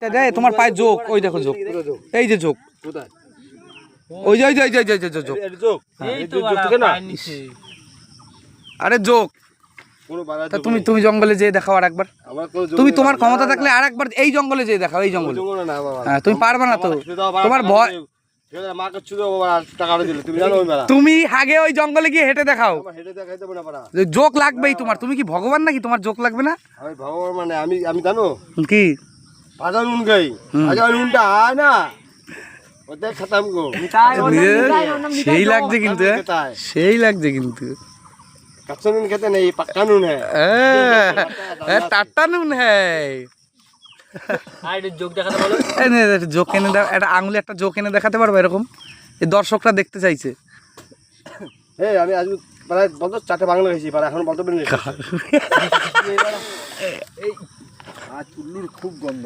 হাতটা দেয় তোমার পায়ে যোগ, ওই দেখো যোগ, এই যে যোগ, ওই যে যোগ, আরে যোগ। তুমি তুমি জঙ্গলে যেয়ে দেখাও আর একবার, তুমি তোমার ক্ষমতা থাকলে আর একবার এই জঙ্গলে যেয়ে দেখাও, এই জঙ্গলে। হ্যাঁ তুমি পারবে না তো, তোমার ভয়। তুমি আগে ওই জঙ্গলে গিয়ে হেঁটে দেখাও, যোগ লাগবেই তোমার। তুমি কি ভগবান নাকি তোমার যোগ লাগবে না? আমি ভগবান মানে আমি জানো কি পাজার নুন গাই, পাজার নুনটা আয় না ওদের খতম গো। সেই লাগছে কিন্তু, সেই লাগছে কিন্তু। कच्चा नून कहते नहीं, पक्का नून है। टाटा नून है। যোগ এনে দাও, একটা আঙুলে একটা যোগ এনে দেখাতে পারবো এরকম, এই দর্শকরা দেখতে চাইছে। আমি আজ প্রায় বলতো 4টে বাংলা গেছি, এখন বলতে পারিনি। আজ উল্লুর খুব গন্ধ।